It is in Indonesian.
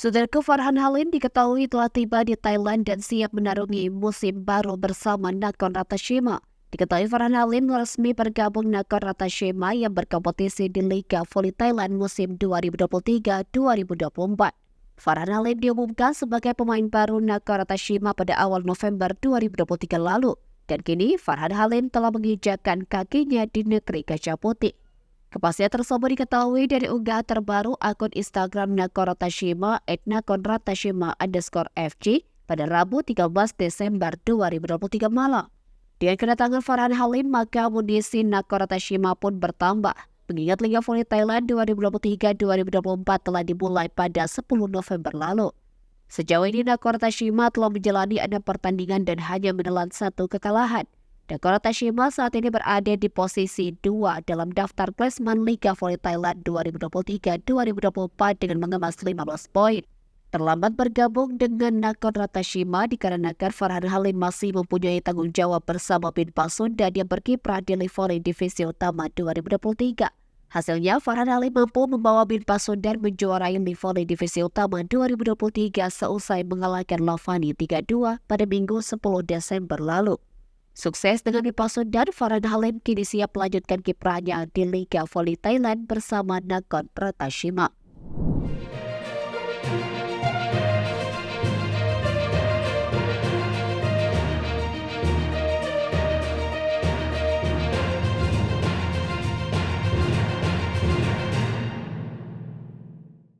Saudaraku, Farhan Halim diketahui telah tiba di Thailand dan siap menarungi musim baru bersama Nakhon Ratchasima. Diketahui Farhan Halim resmi bergabung Nakhon Ratchasima yang berkompetisi di Liga Voli Thailand musim 2023-2024. Farhan Halim diumumkan sebagai pemain baru Nakhon Ratchasima pada awal November 2023 lalu. Dan kini Farhan Halim telah menginjakkan kakinya di negeri Gajah Putih. Kepastian tersebut diketahui dari unggahan terbaru akun Instagram Nakhon Ratchasima @nakhonratchasima_fg pada Rabu 13 Desember 2023 malam. Dengan kedatangan Farhan Halim, maka amunisi Nakhon Ratchasima pun bertambah, mengingat Liga Voli Thailand 2023-2024 telah dimulai pada 10 November lalu. Sejauh ini Nakhon Ratchasima telah menjalani 6 pertandingan dan hanya menelan 1 kekalahan. Nakhon Ratchasima saat ini berada di posisi 2 dalam daftar klasemen Liga Voli Thailand 2023-2024 dengan mengemas 15 poin. Terlambat bergabung dengan Nakhon Ratchasima dikarenakan Farhan Halim masih mempunyai tanggung jawab bersama Bin Pasundan yang berkiprah di Voli Divisi Utama 2023. Hasilnya, Farhan Halim mampu membawa Bin Pasundan menjuarai Voli Divisi Utama 2023 seusai mengalahkan Lavani 3-2 pada Minggu 10 Desember lalu. Sukses dengan Bin Pasundan, Farhan Halim kini siap melanjutkan kiprahnya di Liga Voli Thailand bersama Nakhon Ratchasima.